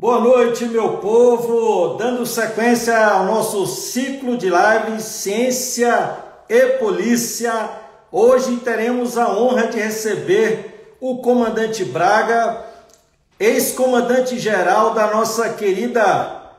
Boa noite, meu povo! Dando sequência ao nosso ciclo de lives Ciência e Polícia, hoje teremos a honra de receber o comandante Braga, ex-comandante-geral da nossa querida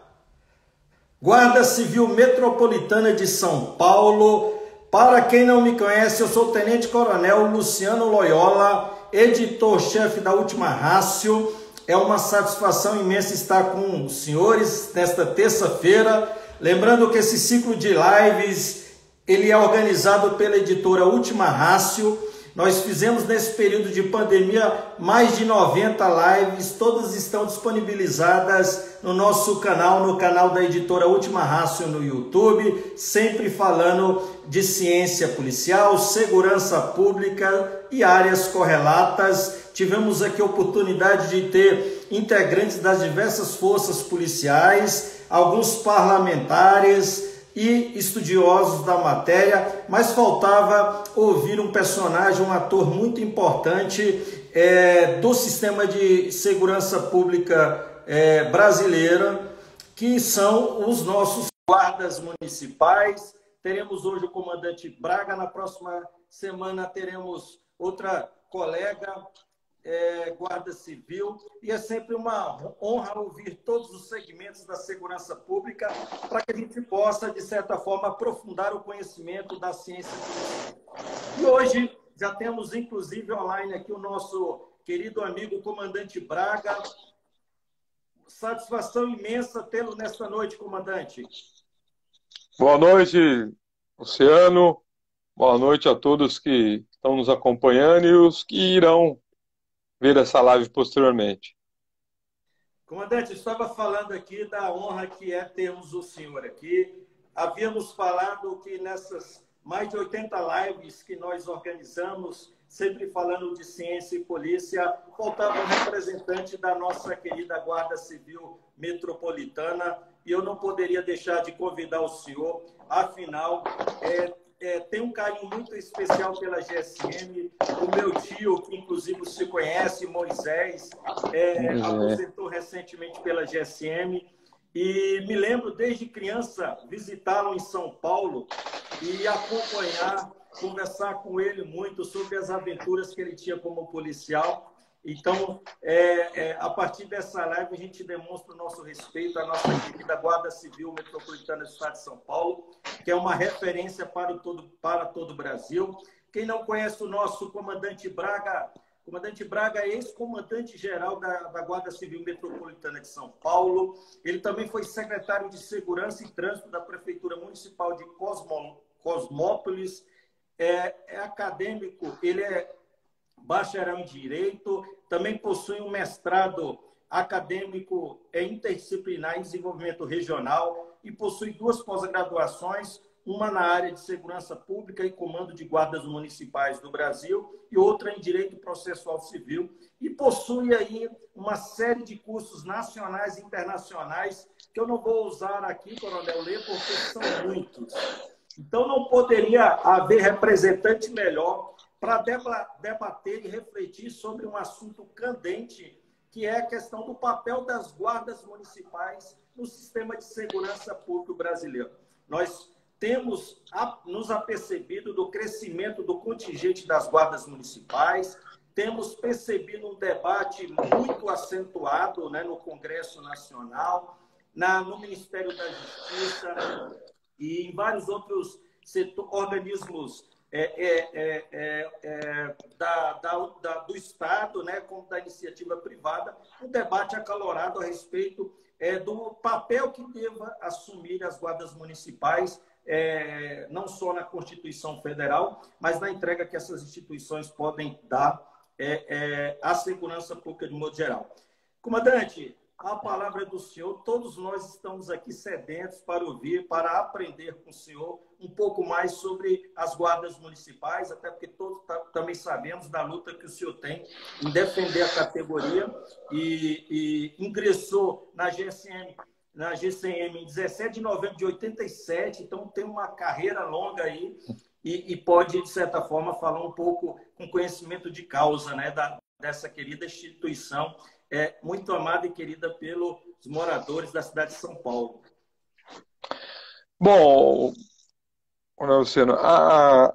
Guarda Civil Metropolitana de São Paulo. Para quem não me conhece, eu sou o Tenente Coronel Luciano Loyola, editor-chefe da Última Rácio. É uma satisfação imensa estar com os senhores nesta terça-feira. Lembrando que esse ciclo de lives ele é organizado pela editora Última Rácio. Nós fizemos nesse período de pandemia mais de 90 lives, todas estão disponibilizadas no nosso canal, no canal da editora Última Rácio no YouTube, sempre falando de ciência policial, segurança pública e áreas correlatas. Tivemos aqui a oportunidade de ter integrantes das diversas forças policiais, alguns parlamentares e estudiosos da matéria, mas faltava ouvir um personagem, um ator muito importante do sistema de segurança pública brasileira, que são os nossos guardas municipais. Teremos hoje o comandante Braga, na próxima semana teremos outra colega, Guarda Civil, e é sempre uma honra ouvir todos os segmentos da segurança pública para que a gente possa, de certa forma, aprofundar o conhecimento da ciência policial. E hoje já temos, inclusive, online aqui o nosso querido amigo comandante Braga. Satisfação imensa tê-lo nesta noite, comandante. Boa noite, Luciano. Boa noite a todos que estão nos acompanhando e os que irão ver essa live posteriormente. Comandante, eu estava falando aqui da honra que é termos o senhor aqui. Havíamos falado que nessas mais de 80 lives que nós organizamos, sempre falando de ciência e polícia, faltava um representante da nossa querida Guarda Civil Metropolitana, e eu não poderia deixar de convidar o senhor. Afinal, tem um carinho muito especial pela GSM. O meu tio, que inclusive se conhece, Moisés, aposentou recentemente pela GSM. E me lembro desde criança visitá-lo em São Paulo e acompanhar, conversar com ele muito sobre as aventuras que ele tinha como policial. Então, a partir dessa live, a gente demonstra o nosso respeito à nossa querida Guarda Civil Metropolitana do Estado de São Paulo, que é uma referência para todo o Brasil. Quem não conhece o nosso comandante Braga é ex-comandante-geral da Guarda Civil Metropolitana de São Paulo. Ele também foi secretário de Segurança e Trânsito da Prefeitura Municipal de Cosmópolis. É acadêmico, ele é bacharel em Direito, também possui um mestrado acadêmico interdisciplinar em Desenvolvimento Regional e possui 2 pós-graduações, uma na área de Segurança Pública e Comando de Guardas Municipais do Brasil e outra em Direito Processual Civil, e possui aí uma série de cursos nacionais e internacionais que eu não vou usar aqui, coronel, ler, porque são muitos. Então não poderia haver representante melhor para debater e refletir sobre um assunto candente, que é a questão do papel das guardas municipais no sistema de segurança pública brasileiro. Nós temos nos apercebido do crescimento do contingente das guardas municipais, temos percebido um debate muito acentuado, né, no Congresso Nacional, no Ministério da Justiça e em vários outros organismos do Estado, né, como da iniciativa privada, um debate acalorado a respeito do papel que deva assumir as guardas municipais, não só na Constituição Federal, mas na entrega que essas instituições podem dar à segurança pública de modo geral. Comandante, a palavra é do senhor. Todos nós estamos aqui sedentos para ouvir, para aprender com o senhor um pouco mais sobre as guardas municipais, até porque todos também sabemos da luta que o senhor tem em defender a categoria e ingressou na GCM em 17 de novembro de 87, então tem uma carreira longa aí e pode, de certa forma, falar um pouco com conhecimento de causa, né, dessa querida instituição muito amada e querida pelos moradores da cidade de São Paulo. Bom, Luciano,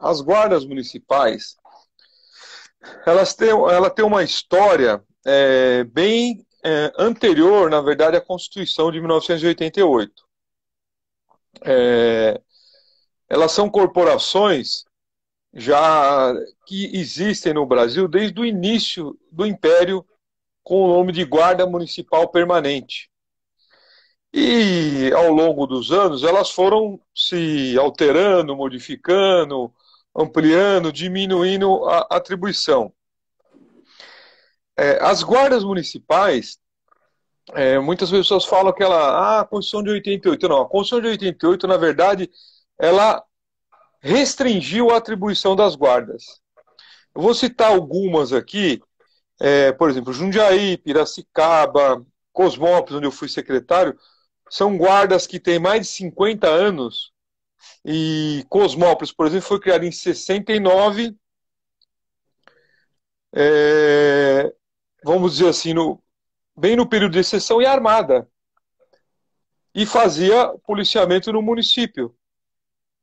as guardas municipais, ela tem uma história bem anterior, na verdade, à Constituição de 1988. Elas são corporações já que existem no Brasil desde o início do Império, com o nome de Guarda Municipal Permanente. E, ao longo dos anos, elas foram se alterando, modificando, ampliando, diminuindo a atribuição. As guardas municipais, muitas pessoas falam que a Constituição de 88. Não, a Constituição de 88, na verdade, ela restringiu a atribuição das guardas. Eu vou citar algumas aqui, por exemplo, Jundiaí, Piracicaba, Cosmópolis, onde eu fui secretário, são guardas que têm mais de 50 anos, e Cosmópolis, por exemplo, foi criada em 69, vamos dizer assim, bem no período de exceção, e armada, e fazia policiamento no município.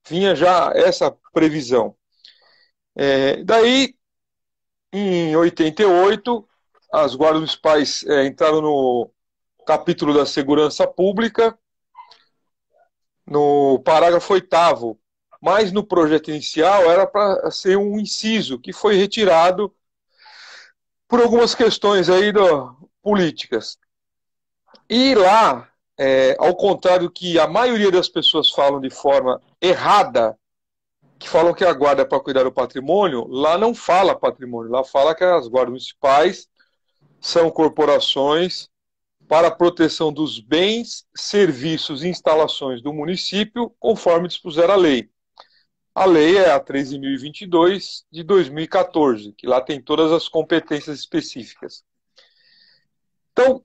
Vinha já essa previsão. Daí, em 88, as guardas municipais entraram no capítulo da segurança pública, no parágrafo 8º, mas no projeto inicial era para ser um inciso, que foi retirado por algumas questões aí políticas. E lá, ao contrário que a maioria das pessoas falam de forma errada, que falam que a guarda é para cuidar do patrimônio, lá não fala patrimônio, lá fala que as guardas municipais são corporações para a proteção dos bens, serviços e instalações do município, conforme dispuser a lei. A lei é a 13.022 de 2014, que lá tem todas as competências específicas. Então,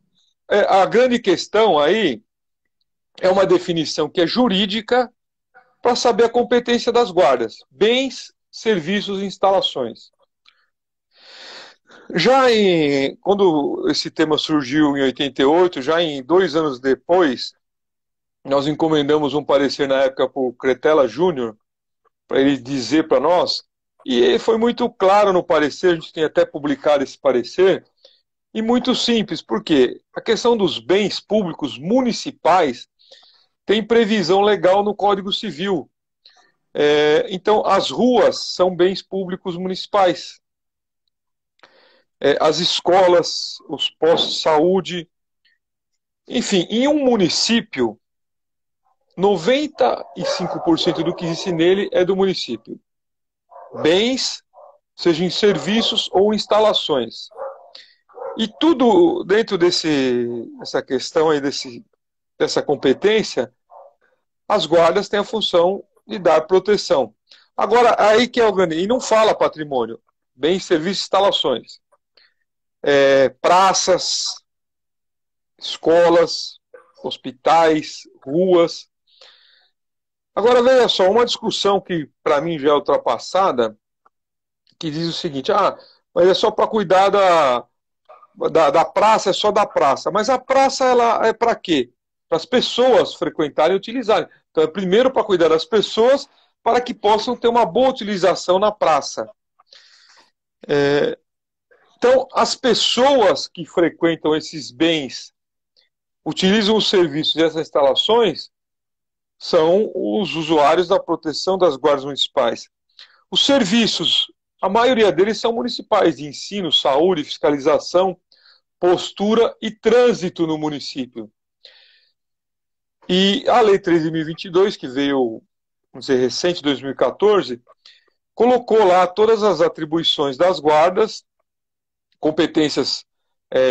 a grande questão aí é uma definição que é jurídica para saber a competência das guardas: bens, serviços e instalações. Quando esse tema surgiu em 88, já em 2 anos depois, nós encomendamos um parecer na época para o Cretella Júnior, para ele dizer para nós, e ele foi muito claro no parecer, a gente tem até publicado esse parecer, e muito simples, porque a questão dos bens públicos municipais tem previsão legal no Código Civil. Então, as ruas são bens públicos municipais. As escolas, os postos de saúde, enfim, em um município, 95% do que existe nele é do município. Bens, seja em serviços ou instalações. E tudo dentro dessa questão aí, dessa competência, as guardas têm a função de dar proteção. Agora, aí que é o grande... E não fala patrimônio. Bens, serviços e instalações. Praças, escolas, hospitais, ruas. Agora, veja só, uma discussão que para mim já é ultrapassada, que diz o seguinte: mas é só para cuidar da praça, é só da praça. Mas a praça, ela é para quê? Para as pessoas frequentarem e utilizarem. Então, é primeiro para cuidar das pessoas, para que possam ter uma boa utilização na praça. Então, as pessoas que frequentam esses bens, utilizam os serviços dessas instalações, são os usuários da proteção das guardas municipais. Os serviços, a maioria deles são municipais, de ensino, saúde, fiscalização, postura e trânsito no município. E a Lei 13.022, que veio, vamos dizer, recente, 2014, colocou lá todas as atribuições das guardas, competências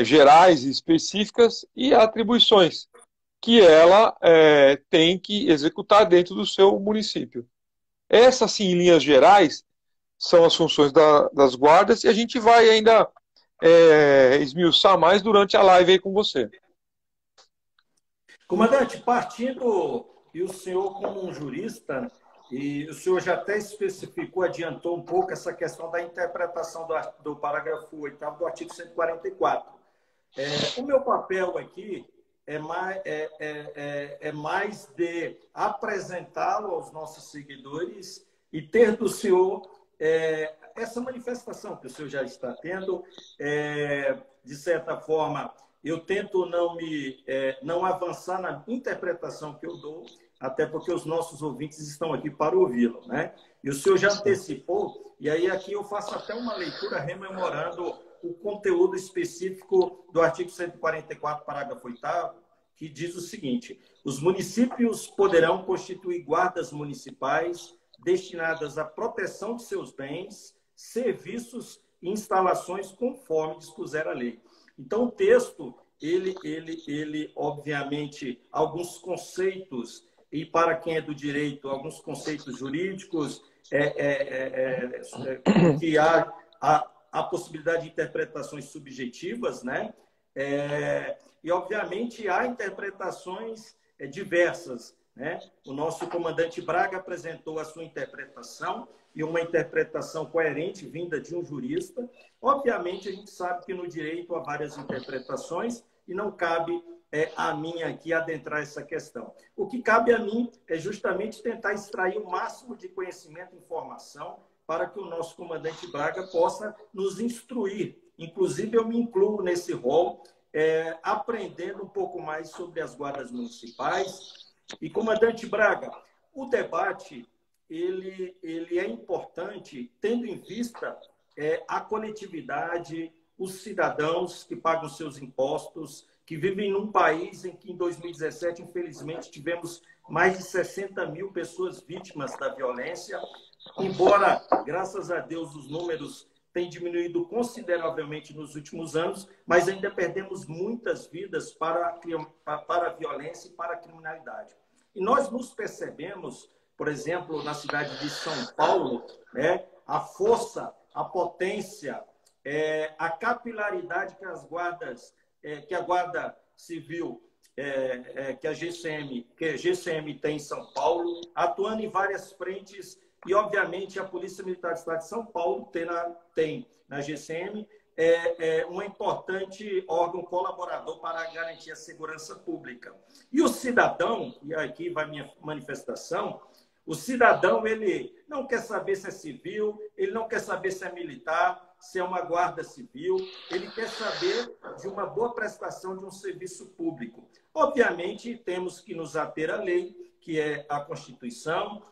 gerais e específicas e atribuições que ela tem que executar dentro do seu município. Essas, sim, em linhas gerais, são as funções das guardas, e a gente vai ainda esmiuçar mais durante a live aí com você. Comandante, partindo, e o senhor como um jurista, e o senhor já até especificou, adiantou um pouco essa questão da interpretação do parágrafo 8º do artigo 144. O meu papel aqui é mais de apresentá-lo aos nossos seguidores e ter do senhor essa manifestação que o senhor já está tendo. De certa forma, eu tento não avançar na interpretação que eu dou, até porque os nossos ouvintes estão aqui para ouvi-lo, né? E o senhor já antecipou, e aí aqui eu faço até uma leitura rememorando o conteúdo específico do artigo 144, parágrafo 8º, que diz o seguinte: os municípios poderão constituir guardas municipais destinadas à proteção de seus bens, serviços e instalações conforme dispuser a lei. Então, o texto, ele obviamente, alguns conceitos, e para quem é do direito, alguns conceitos jurídicos, que há a possibilidade de interpretações subjetivas, né? E, obviamente, há interpretações diversas, né? O nosso comandante Braga apresentou a sua interpretação, e uma interpretação coerente vinda de um jurista. Obviamente, a gente sabe que no direito há várias interpretações e não cabe a mim aqui adentrar essa questão. O que cabe a mim é justamente tentar extrair o máximo de conhecimento e informação para que o nosso comandante Braga possa nos instruir. Inclusive, eu me incluo nesse rol, aprendendo um pouco mais sobre as guardas municipais. E, comandante Braga, o debate ele é importante tendo em vista a coletividade, os cidadãos que pagam seus impostos, que vivem num país em que, em 2017, infelizmente, tivemos mais de 60 mil pessoas vítimas da violência. Embora, graças a Deus, os números tenham diminuído consideravelmente nos últimos anos, mas ainda perdemos muitas vidas para a violência e para a criminalidade. E nós nos percebemos, por exemplo, na cidade de São Paulo, a força, a potência, a capilaridade que que a Guarda Civil, que a GCM tem em São Paulo, atuando em várias frentes, e, obviamente, a Polícia Militar do Estado de São Paulo tem na GCM um importante órgão colaborador para garantir a segurança pública. E o cidadão, e aqui vai minha manifestação, o cidadão, ele não quer saber se é civil, ele não quer saber se é militar, se é uma guarda civil, ele quer saber de uma boa prestação de um serviço público. Obviamente, temos que nos ater à lei, que é a Constituição.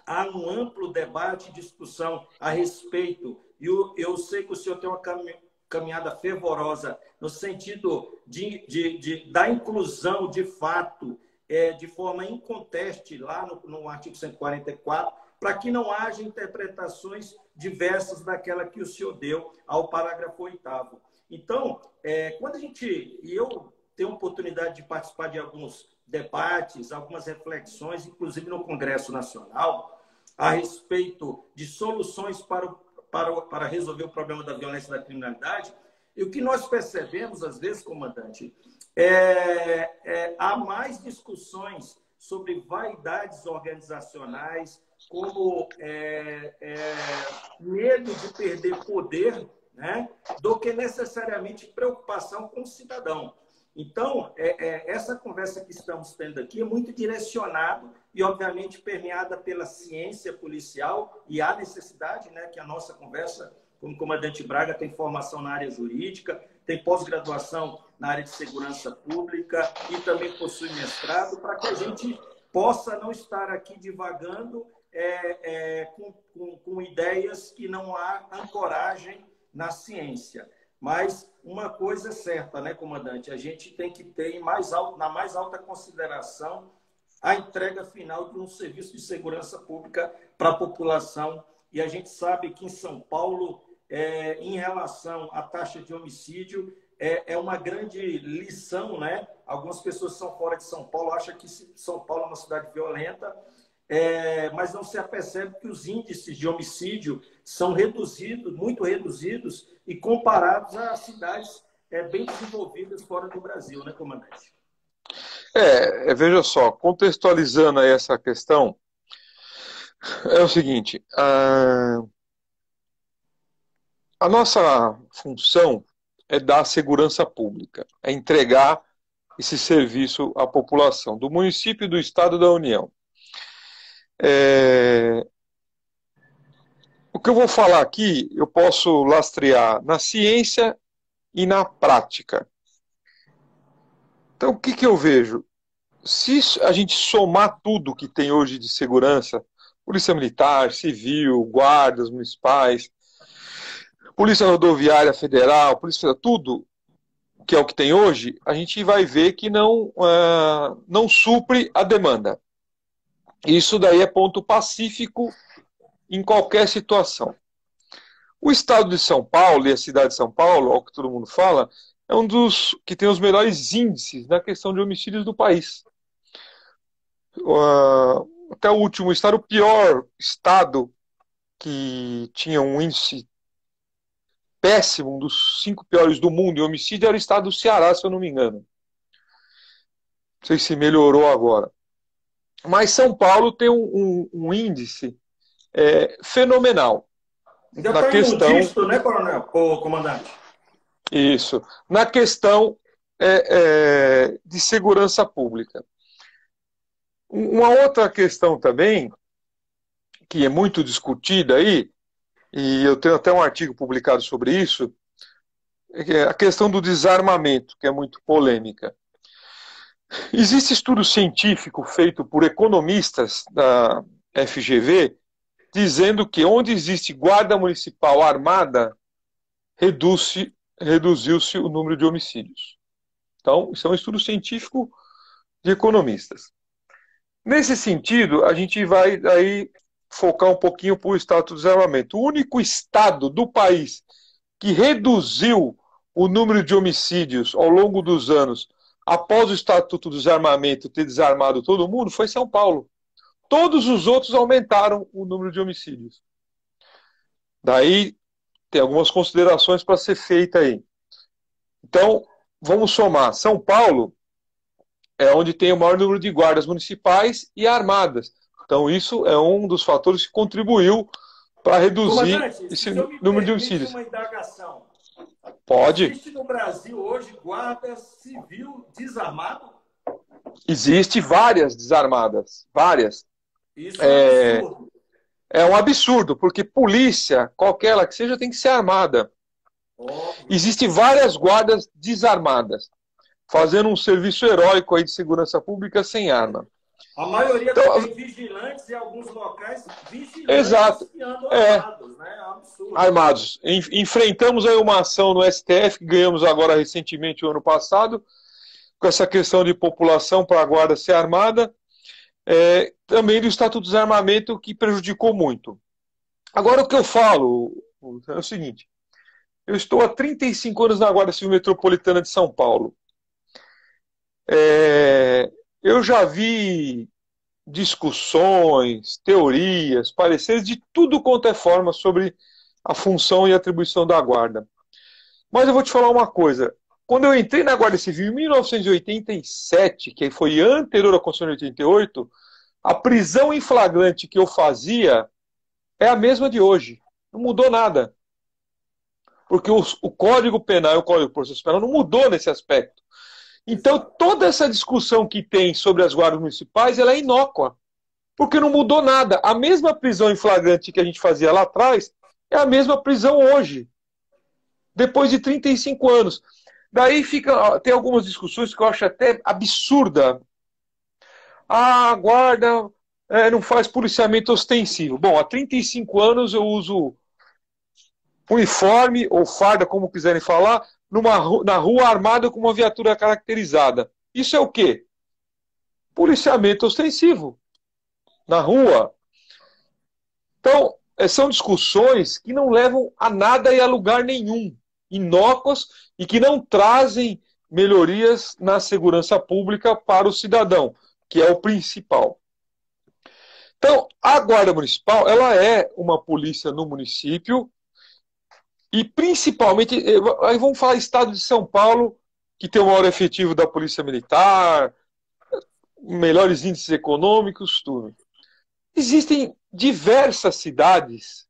Há um amplo debate e discussão a respeito, e eu sei que o senhor tem uma caminhada fervorosa no sentido da inclusão, de fato, de forma inconteste, lá no artigo 144, para que não haja interpretações diversas daquela que o senhor deu ao parágrafo 8º. Então, quando eu tenho a oportunidade de participar de alguns debates, algumas reflexões, inclusive no Congresso Nacional, a respeito de soluções para resolver o problema da violência e da criminalidade, e o que nós percebemos, às vezes, comandante, há mais discussões sobre vaidades organizacionais, como medo de perder poder, né, do que necessariamente preocupação com o cidadão. Então, essa conversa que estamos tendo aqui é muito direcionada e, obviamente, permeada pela ciência policial, e há necessidade, né, que a nossa conversa, como comandante Braga, tem formação na área jurídica, tem pós-graduação na área de segurança pública e também possui mestrado, para que a gente possa não estar aqui divagando com ideias que não há ancoragem na ciência. Mas uma coisa é certa, né, comandante? A gente tem que ter na mais alta consideração a entrega final de um serviço de segurança pública para a população. E a gente sabe que em São Paulo, em relação à taxa de homicídio, é uma grande lição, né? Algumas pessoas que são fora de São Paulo acham que São Paulo é uma cidade violenta, mas não se apercebe que os índices de homicídio são reduzidos, muito reduzidos, e comparados a cidades bem desenvolvidas fora do Brasil, né, comandante? Veja só, contextualizando aí essa questão, é o seguinte, a nossa função é dar segurança pública, é entregar esse serviço à população do município, do estado e da União. O que eu vou falar aqui, eu posso lastrear na ciência e na prática. Então, o que eu vejo? Se a gente somar tudo que tem hoje de segurança, polícia militar, civil, guardas municipais, polícia rodoviária federal, polícia federal, tudo que é o que tem hoje, a gente vai ver que não supre a demanda. Isso daí é ponto pacífico em qualquer situação. O estado de São Paulo e a cidade de São Paulo, ao que todo mundo fala, é um dos que tem os melhores índices na questão de homicídios do país. Até o último estado, o pior estado que tinha um índice péssimo, um dos 5 piores do mundo em homicídio, era o estado do Ceará, se eu não me engano. Não sei se melhorou agora. Mas São Paulo tem um índice fenomenal. Já na questão, um dígito, né, coronel? Ô, comandante? Isso. Na questão de segurança pública. Uma outra questão também, que é muito discutida aí, e eu tenho até um artigo publicado sobre isso, é a questão do desarmamento, que é muito polêmica. Existe estudo científico feito por economistas da FGV, dizendo que onde existe guarda municipal armada, reduziu-se o número de homicídios. Então, isso é um estudo científico de economistas. Nesse sentido, a gente vai aí focar um pouquinho para o estado do desarmamento. O único estado do país que reduziu o número de homicídios ao longo dos anos, após o Estatuto do Desarmamento ter desarmado todo mundo, foi São Paulo. Todos os outros aumentaram o número de homicídios. Daí tem algumas considerações para ser feita aí. Então, vamos somar. São Paulo é onde tem o maior número de guardas municipais e armadas. Então, isso é um dos fatores que contribuiu para reduzir esse número de homicídios. Uma indagação. Pode. Existe no Brasil hoje guarda civil desarmado? Existe várias desarmadas. Várias. Isso é um absurdo. É um absurdo, porque polícia, qualquer ela que seja, tem que ser armada. Existem várias guardas desarmadas, fazendo um serviço heróico aí de segurança pública sem arma. A maioria tem vigilantes em alguns locais, vigilantes. Exato. Que andam armados, né? É um absurdo. Armados. Enfrentamos aí uma ação no STF, que ganhamos agora recentemente, o ano passado, com essa questão de população para a guarda ser armada. Também do Estatuto do Desarmamento, que prejudicou muito. Agora, o que eu falo é o seguinte: eu estou há 35 anos na Guarda Civil Metropolitana de São Paulo. Eu já vi discussões, teorias, pareceres de tudo quanto é forma sobre a função e atribuição da Guarda. Mas eu vou te falar uma coisa. Quando eu entrei na Guarda Civil em 1987, que foi anterior à Constituição de 88, a prisão em flagrante que eu fazia é a mesma de hoje. Não mudou nada. Porque o Código Penal e o Código de Processo Penal não mudou nesse aspecto. Então, toda essa discussão que tem sobre as guardas municipais, ela é inócua. Porque não mudou nada. A mesma prisão em flagrante que a gente fazia lá atrás é a mesma prisão hoje. Depois de 35 anos. Daí tem algumas discussões que eu acho até absurda. A guarda não faz policiamento ostensivo. Bom, há 35 anos eu uso uniforme ou farda, como quiserem falar, na rua armada com uma viatura caracterizada. Isso é o quê? Policiamento ostensivo. Na rua. Então, são discussões que não levam a nada e a lugar nenhum. Inócuas e que não trazem melhorias na segurança pública para o cidadão, que é o principal. Então, a Guarda Municipal, ela é uma polícia no município e principalmente, aí vamos falar estado de São Paulo, que tem o maior efetivo da Polícia Militar, melhores índices econômicos, tudo. Existem diversas cidades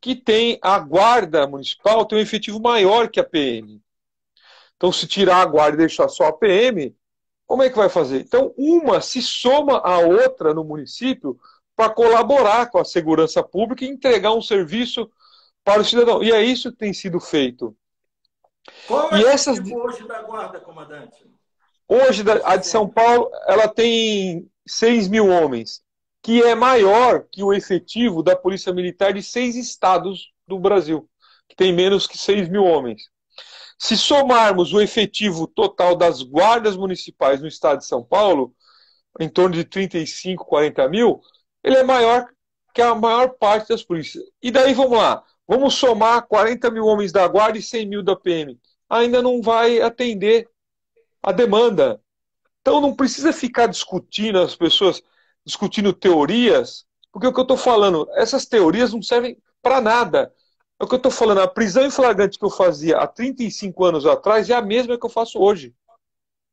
que tem a Guarda Municipal, tem um efetivo maior que a PM. Então, se tirar a guarda e deixar só a PM, como é que vai fazer? Então, uma se soma à outra no município para colaborar com a segurança pública e entregar um serviço para o cidadão. E é isso que tem sido feito. Qual é E o essas, efetivo hoje da guarda, comandante? hoje, a de São Paulo, ela tem 6 mil homens, que é maior que o efetivo da Polícia Militar de 6 estados do Brasil, que tem menos que 6 mil homens. Se somarmos o efetivo total das guardas municipais no estado de São Paulo, em torno de 35, 40 mil, ele é maior que a maior parte das polícias. E daí vamos lá, vamos somar 40 mil homens da guarda e 100 mil da PM. Ainda não vai atender a demanda. Então não precisa ficar discutindo, as pessoas discutindo teorias, porque o que eu estou falando, essas teorias não servem para nada. É o que eu estou falando, a prisão em flagrante que eu fazia há 35 anos atrás é a mesma que eu faço hoje.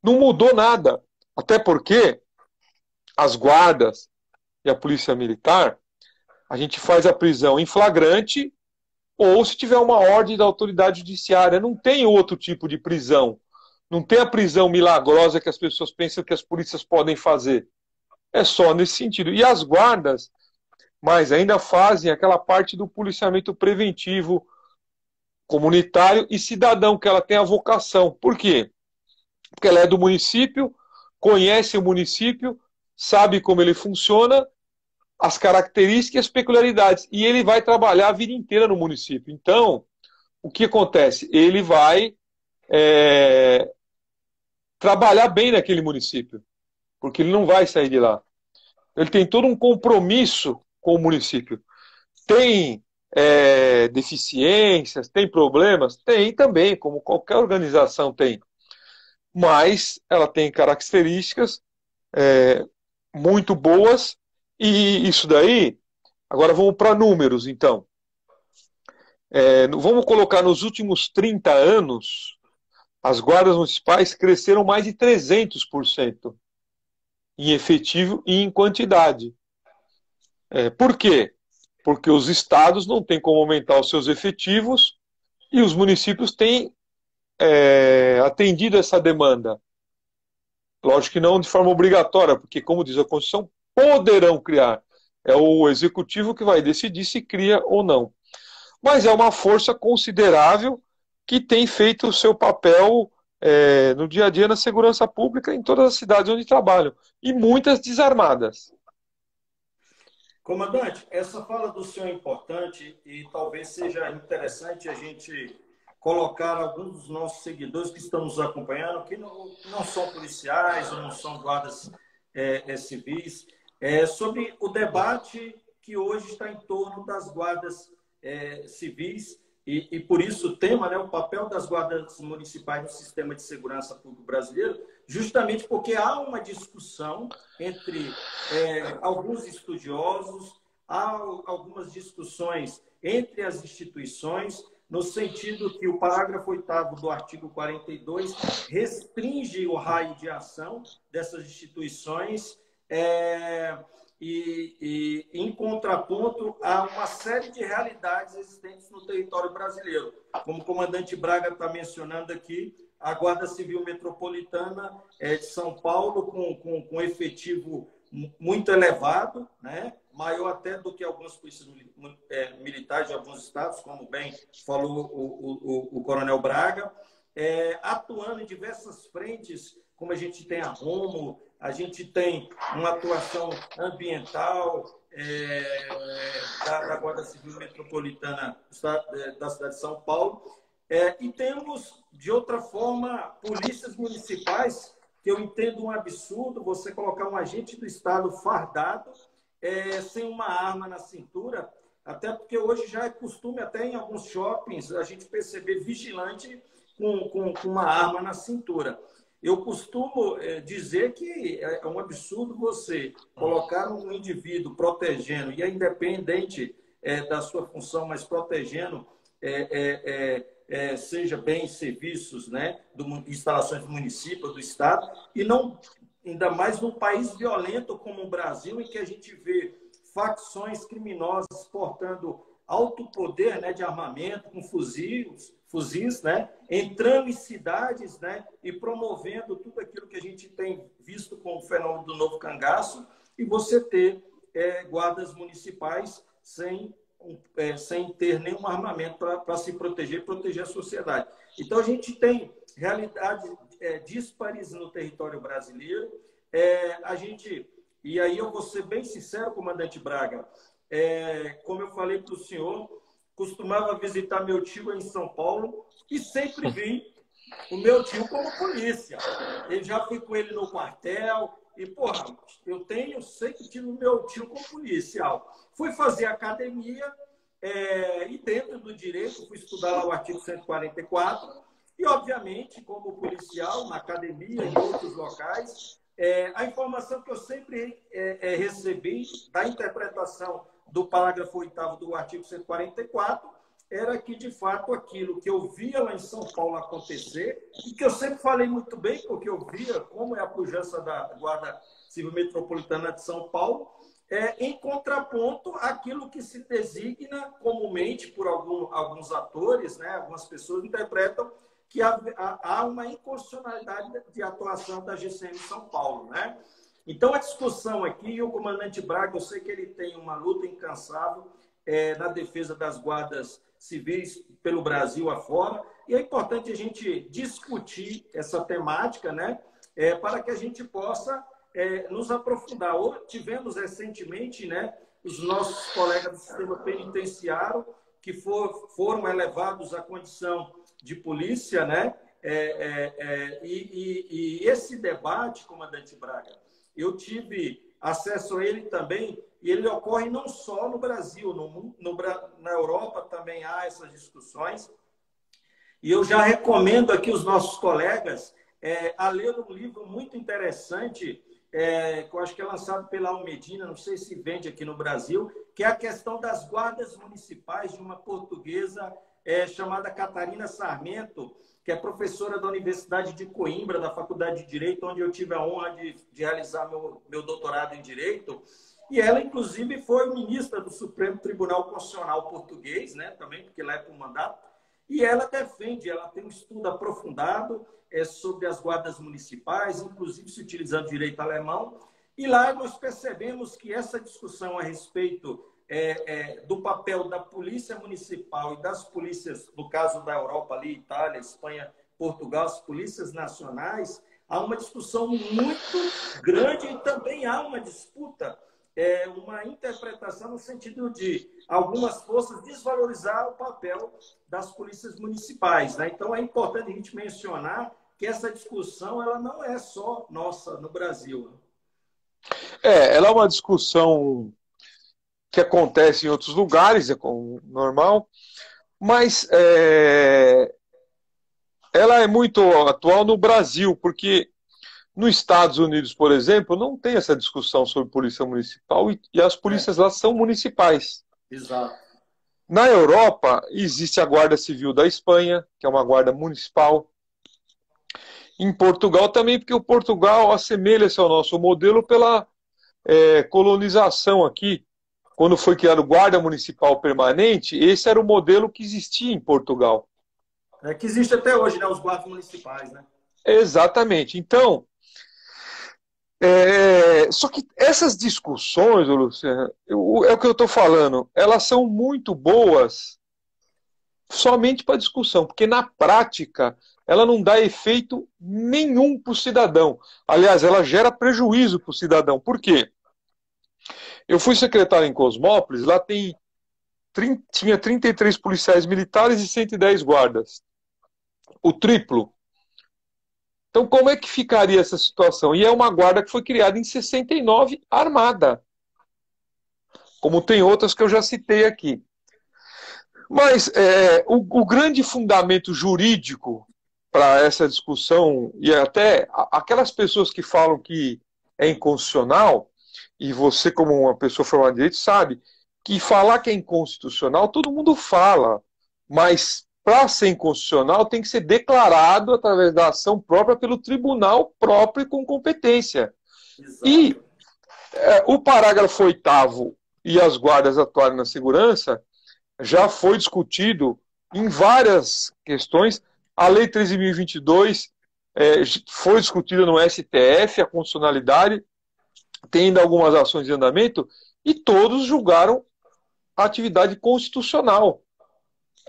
Não mudou nada. Até porque as guardas e a polícia militar, a gente faz a prisão em flagrante ou se tiver uma ordem da autoridade judiciária. Não tem outro tipo de prisão. Não tem a prisão milagrosa que as pessoas pensam que as polícias podem fazer. É só nesse sentido. E as guardas, mas ainda fazem aquela parte do policiamento preventivo, comunitário e cidadão, que ela tem a vocação. Por quê? Porque ela é do município, conhece o município, sabe como ele funciona, as características e as peculiaridades. E ele vai trabalhar a vida inteira no município. Então, o que acontece? Ele vai trabalhar bem naquele município, porque ele não vai sair de lá. Ele tem todo um compromisso com o município. Tem deficiências, tem problemas? Tem também, como qualquer organização tem. Mas ela tem características muito boas, e isso daí, agora vamos para números, então. Vamos colocar nos últimos 30 anos, as guardas municipais cresceram mais de 300% em efetivo e em quantidade. Por quê? Porque os estados não têm como aumentar os seus efetivos e os municípios têm atendido essa demanda. Lógico que não de forma obrigatória, porque, como diz a Constituição, poderão criar. É o executivo que vai decidir se cria ou não. Mas é uma força considerável que tem feito o seu papel no dia a dia na segurança pública em todas as cidades onde trabalham. E muitas desarmadas. Comandante, essa fala do senhor é importante e talvez seja interessante a gente colocar alguns dos nossos seguidores que estão nos acompanhando, que não são policiais ou não são guardas civis, sobre o debate que hoje está em torno das guardas civis e por isso o tema, né, o papel das guardas municipais no sistema de segurança público brasileiro, justamente porque há uma discussão entre alguns estudiosos, há algumas discussões entre as instituições, no sentido que o parágrafo 8º do artigo 42 restringe o raio de ação dessas instituições e em contraponto a uma série de realidades existentes no território brasileiro. Como o comandante Braga está mencionando aqui, a Guarda Civil Metropolitana de São Paulo com efetivo muito elevado, né? Maior até do que algumas polícias militares de alguns estados, como bem falou o coronel Braga, atuando em diversas frentes, como a gente tem a Romo, a gente tem uma atuação ambiental da Guarda Civil Metropolitana da cidade de São Paulo, e temos, de outra forma, polícias municipais, que eu entendo um absurdo você colocar um agente do Estado fardado, sem uma arma na cintura, até porque hoje já é costume, até em alguns shoppings, a gente perceber vigilante com uma arma na cintura. Eu costumo dizer que é um absurdo você colocar um indivíduo protegendo, e é independente da sua função, mas protegendo, seja bens, serviços, né, instalações do município, do Estado, e não, ainda mais num país violento como o Brasil, em que a gente vê facções criminosas portando alto poder, né, de armamento, com fuzis, né, entrando em cidades, né, e promovendo tudo aquilo que a gente tem visto com o fenômeno do novo cangaço, e você ter guardas municipais sem ter nenhum armamento para se proteger e proteger a sociedade. Então, a gente tem realidades díspares no território brasileiro. E aí eu vou ser bem sincero, comandante Braga, como eu falei para o senhor, costumava visitar meu tio em São Paulo e sempre vi o meu tio como polícia. Eu já fui com ele no quartel e, porra, eu sempre tive o meu tio como policial. Fui fazer academia e dentro do direito fui estudar lá o artigo 144 e, obviamente, como policial, na academia e em outros locais, a informação que eu sempre recebi da interpretação do parágrafo 8º do artigo 144 era que, de fato, aquilo que eu via lá em São Paulo acontecer, e que eu sempre falei muito bem, porque eu via como é a pujança da Guarda Civil Metropolitana de São Paulo, em contraponto àquilo que se designa comumente por alguns atores, né, algumas pessoas interpretam que há uma inconstitucionalidade de atuação da GCM em São Paulo, né? Então, a discussão aqui, o comandante Braga, eu sei que ele tem uma luta incansável na defesa das guardas civis pelo Brasil afora, e é importante a gente discutir essa temática, né? Para que a gente possa nos aprofundar. Tivemos recentemente, né, os nossos colegas do sistema penitenciário que foram elevados à condição de polícia, né? E esse debate, comandante Braga, eu tive acesso a ele também, e ele ocorre não só no Brasil, na Europa também há essas discussões. E eu já recomendo aqui os nossos colegas a ler um livro muito interessante, que eu acho que é lançado pela Almedina, não sei se vende aqui no Brasil, que é a questão das guardas municipais, de uma portuguesa chamada Catarina Sarmento, que é professora da Universidade de Coimbra, da Faculdade de Direito, onde eu tive a honra de realizar meu doutorado em Direito. E ela, inclusive, foi ministra do Supremo Tribunal Constitucional português, né, também, porque lá é por mandato. E ela defende, ela tem um estudo aprofundado sobre as guardas municipais, inclusive se utilizando o direito alemão. E lá nós percebemos que essa discussão a respeito do papel da polícia municipal e das polícias, no caso da Europa, ali, Itália, Espanha, Portugal, as polícias nacionais, há uma discussão muito grande e também há uma disputa, uma interpretação no sentido de algumas forças desvalorizar o papel das polícias municipais, né? Então, é importante a gente mencionar que essa discussão ela não é só nossa no Brasil. Ela é uma discussão que acontece em outros lugares, é normal, mas ela é muito atual no Brasil, porque nos Estados Unidos, por exemplo, não tem essa discussão sobre polícia municipal e as polícias lá são municipais. Exato. Na Europa, existe a Guarda Civil da Espanha, que é uma guarda municipal. Em Portugal também, porque o Portugal assemelha-se ao nosso modelo pela colonização aqui. Quando foi criado Guarda Municipal Permanente, esse era o modelo que existia em Portugal. Que existe até hoje, né? Os guardas municipais, né? Exatamente. Então, só que essas discussões, Luciano, é o que eu estou falando, elas são muito boas somente para discussão, porque na prática ela não dá efeito nenhum para o cidadão. Aliás, ela gera prejuízo para o cidadão. Por quê? Eu fui secretário em Cosmópolis, lá tinha 33 policiais militares e 110 guardas. O triplo. Então, como é que ficaria essa situação? E é uma guarda que foi criada em 69, armada. Como tem outras que eu já citei aqui. Mas o grande fundamento jurídico para essa discussão, e até aquelas pessoas que falam que é inconstitucional, e você, como uma pessoa formada em direito, sabe que falar que é inconstitucional, todo mundo fala, mas para ser inconstitucional tem que ser declarado através da ação própria pelo tribunal próprio e com competência. Exato. E o parágrafo 8º e as guardas atuarem na segurança, já foi discutido em várias questões. A Lei 13.022 foi discutida no STF, a constitucionalidade, tem ainda algumas ações em andamento, e todos julgaram a atividade constitucional.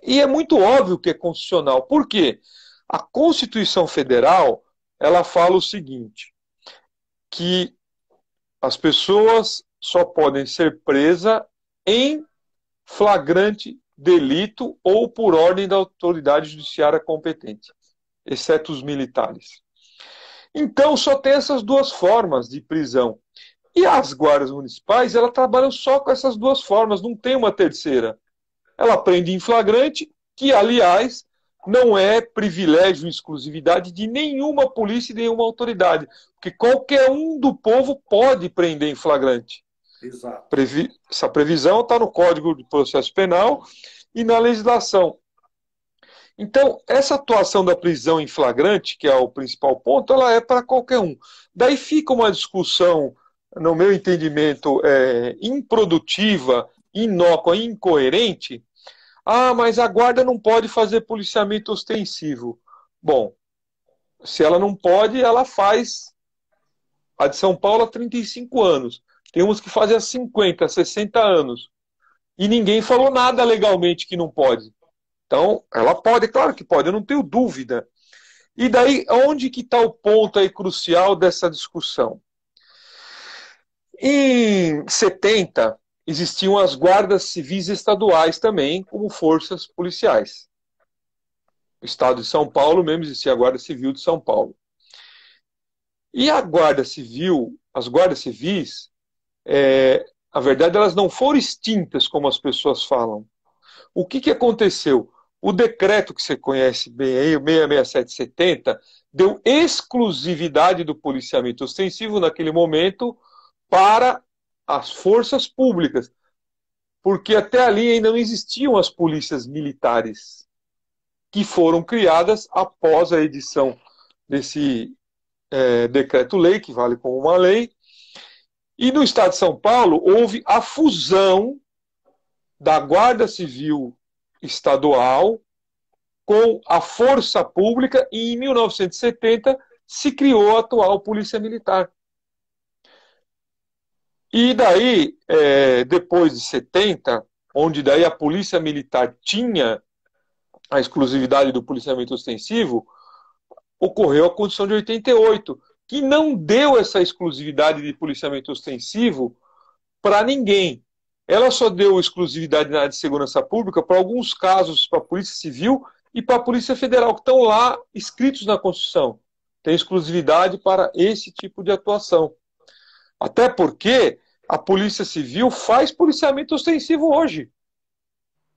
E é muito óbvio que é constitucional. Por quê? A Constituição Federal, ela fala o seguinte, que as pessoas só podem ser presas em flagrante delito ou por ordem da autoridade judiciária competente, exceto os militares. Então, só tem essas duas formas de prisão. E as guardas municipais, elas trabalham só com essas duas formas, não tem uma terceira. Ela prende em flagrante, que, aliás, não é privilégio e exclusividade de nenhuma polícia e nenhuma autoridade, porque qualquer um do povo pode prender em flagrante. Exato. Essa previsão está no Código de Processo Penal e na legislação. Então, essa atuação da prisão em flagrante, que é o principal ponto, ela é para qualquer um. Daí fica uma discussão, no meu entendimento, improdutiva, inócua, incoerente. Ah, mas a guarda não pode fazer policiamento ostensivo. Bom, se ela não pode, ela faz. A de São Paulo há 35 anos. Tem uns que fazem há 50, 60 anos. E ninguém falou nada legalmente que não pode. Então, ela pode, claro que pode, eu não tenho dúvida. E daí, onde que está o ponto aí crucial dessa discussão? Em 70, existiam as guardas civis estaduais também, como forças policiais. No estado de São Paulo mesmo existia a Guarda Civil de São Paulo. E a Guarda Civil, as guardas civis, na verdade, elas não foram extintas, como as pessoas falam. O que aconteceu? O decreto que você conhece bem aí, o 667/70, deu exclusividade do policiamento ostensivo naquele momento para as forças públicas, porque até ali ainda não existiam as polícias militares, que foram criadas após a edição desse decreto-lei, que vale como uma lei. E no estado de São Paulo houve a fusão da Guarda Civil Estadual com a Força Pública e em 1970 se criou a atual Polícia Militar. E daí, depois de 70, onde daí a Polícia Militar tinha a exclusividade do policiamento ostensivo, ocorreu a Constituição de 88, que não deu essa exclusividade de policiamento ostensivo para ninguém. Ela só deu exclusividade na área de segurança pública para alguns casos para a Polícia Civil e para a Polícia Federal, que estão lá escritos na Constituição. Tem exclusividade para esse tipo de atuação. Até porque a Polícia Civil faz policiamento ostensivo hoje.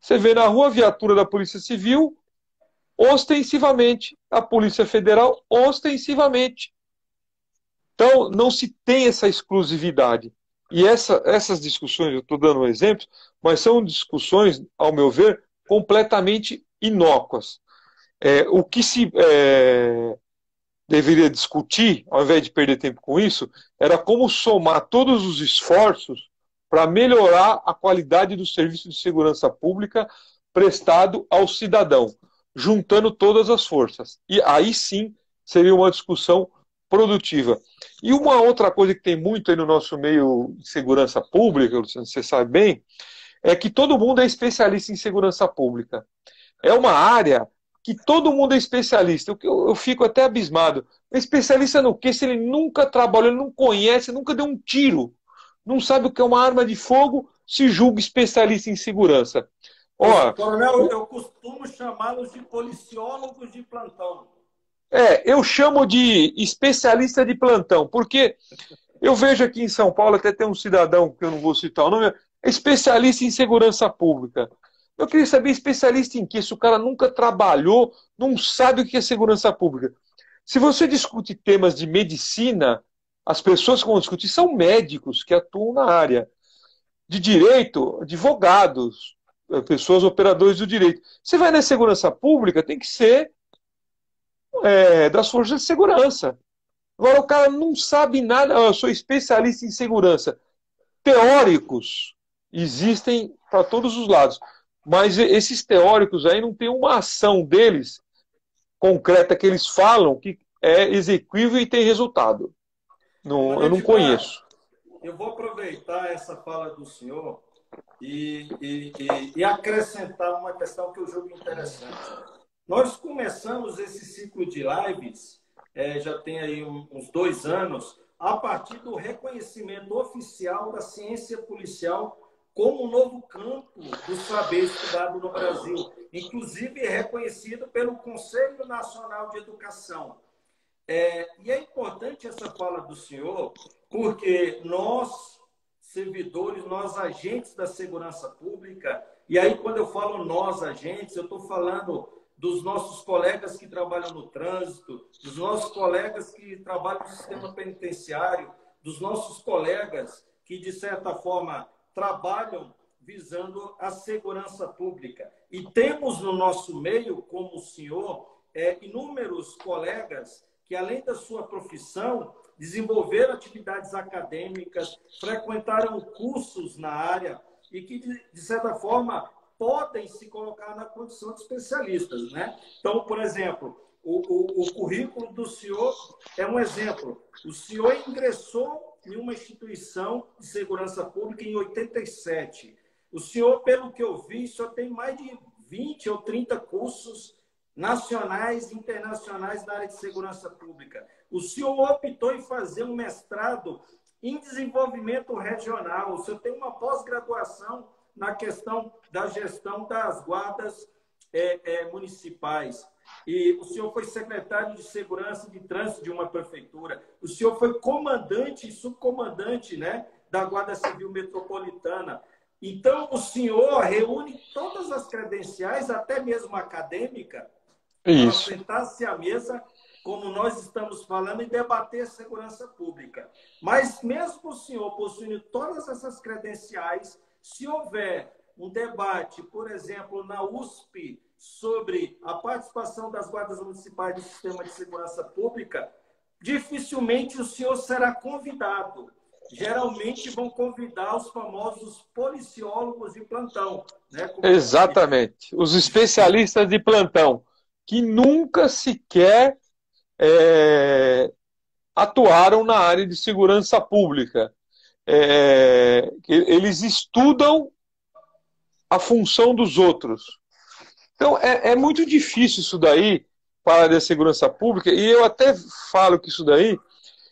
Você vê na rua a viatura da Polícia Civil ostensivamente, a Polícia Federal ostensivamente. Então, não se tem essa exclusividade. E essas discussões, eu estou dando um exemplo, mas são discussões, ao meu ver, completamente inócuas. O que se deveria discutir, ao invés de perder tempo com isso, era como somar todos os esforços para melhorar a qualidade do serviço de segurança pública prestado ao cidadão, juntando todas as forças. E aí sim seria uma discussão produtiva. E uma outra coisa que tem muito aí no nosso meio de segurança pública, você sabe bem, é que todo mundo é especialista em segurança pública. É uma área que todo mundo é especialista. Eu fico até abismado. É especialista no quê? Se ele nunca trabalhou, ele não conhece, nunca deu um tiro, não sabe o que é uma arma de fogo, se julga especialista em segurança. Coronel, eu costumo chamá-los de policiólogos de plantão. Eu chamo de especialista de plantão, porque eu vejo aqui em São Paulo, até tem um cidadão, que eu não vou citar o nome, é especialista em segurança pública. Eu queria saber especialista em quê? Se o cara nunca trabalhou, não sabe o que é segurança pública. Se você discute temas de medicina, as pessoas que vão discutir são médicos que atuam na área. De direito, advogados, pessoas operadores do direito. Você vai na segurança pública, tem que ser das forças de segurança. Agora o cara não sabe nada, eu sou especialista em segurança. Teóricos existem para todos os lados. mas esses teóricos aí não tem uma ação deles concreta que eles falam que é exequível e tem resultado. Não, eu não Edmar, conheço. eu vou aproveitar essa fala do senhor e acrescentar uma questão que eu julgo interessante. Nós começamos esse ciclo de lives, já tem aí uns 2 anos, a partir do reconhecimento oficial da ciência policial como um novo campo do saber estudado no Brasil, inclusive reconhecido pelo Conselho Nacional de Educação. E é importante essa fala do senhor, porque nós, servidores, nós agentes da segurança pública, e aí quando eu falo nós agentes, eu estou falando dos nossos colegas que trabalham no trânsito, dos nossos colegas que trabalham no sistema penitenciário, dos nossos colegas que, de certa forma, trabalham visando a segurança pública. E temos no nosso meio, como o senhor, inúmeros colegas que, além da sua profissão, desenvolveram atividades acadêmicas, frequentaram cursos na área e que, de certa forma, podem se colocar na condição de especialistas, né? Então, por exemplo, o currículo do senhor é um exemplo. O senhor ingressou em uma instituição de segurança pública em 87. O senhor, pelo que eu vi, só tem mais de 20 ou 30 cursos nacionais e internacionais na área de segurança pública. O senhor optou em fazer um mestrado em desenvolvimento regional. O senhor tem uma pós-graduação na questão da gestão das guardas municipais. E o senhor foi secretário de segurança de trânsito de uma prefeitura. O senhor foi comandante e subcomandante, né, da Guarda Civil Metropolitana. Então, o senhor reúne todas as credenciais, até mesmo acadêmica, para sentar-se à mesa, como nós estamos falando, e debater segurança pública. Mas mesmo o senhor possuindo todas essas credenciais, se houver um debate, por exemplo, na USP, sobre a participação das guardas municipais no sistema de segurança pública, dificilmente o senhor será convidado. Geralmente vão convidar os famosos policiólogos de plantão, né? Exatamente. Os especialistas de plantão, que nunca sequer atuaram na área de segurança pública. Eles estudam a função dos outros. Então, é muito difícil isso daí para a área da segurança pública, e eu até falo que isso daí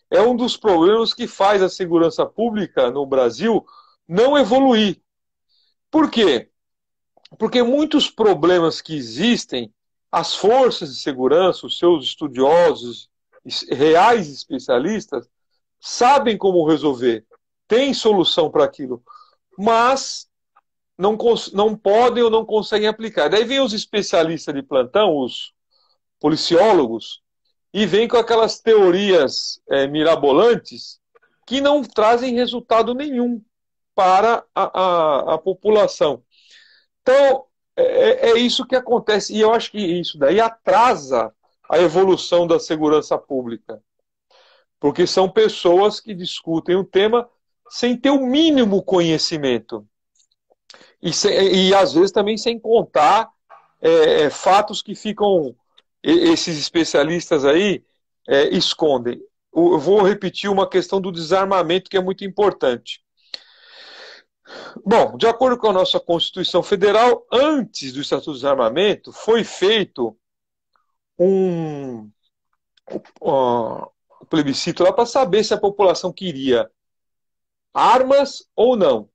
é um dos problemas que faz a segurança pública no Brasil não evoluir. Por quê? Porque muitos problemas que existem, as forças de segurança, os seus estudiosos, reais especialistas, sabem como resolver, têm solução para aquilo, mas não podem ou não conseguem aplicar. Daí vem os especialistas de plantão, os policiólogos, e vem com aquelas teorias mirabolantes que não trazem resultado nenhum para a população. Então, é isso que acontece. E eu acho que isso daí atrasa a evolução da segurança pública. Porque são pessoas que discutem o tema sem ter o mínimo conhecimento. E às vezes também sem contar fatos que ficam, esses especialistas aí escondem. Eu vou repetir uma questão do desarmamento que é muito importante. Bom, de acordo com a nossa Constituição Federal, antes do Estatuto do Desarmamento, foi feito um plebiscito lá para saber se a população queria armas ou não.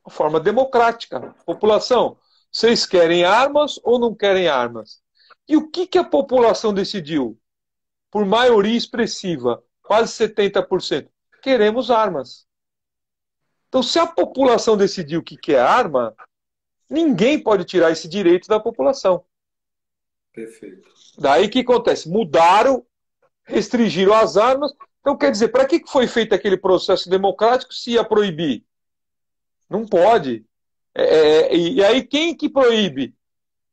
De forma democrática. População, vocês querem armas ou não querem armas? E o que a população decidiu? Por maioria expressiva, quase 70%. Queremos armas. Então, se a população decidiu que quer arma, ninguém pode tirar esse direito da população. Perfeito. Daí que acontece? Mudaram, restringiram as armas. Então, quer dizer, para que foi feito aquele processo democrático se ia proibir? Não pode. E aí, quem que proíbe?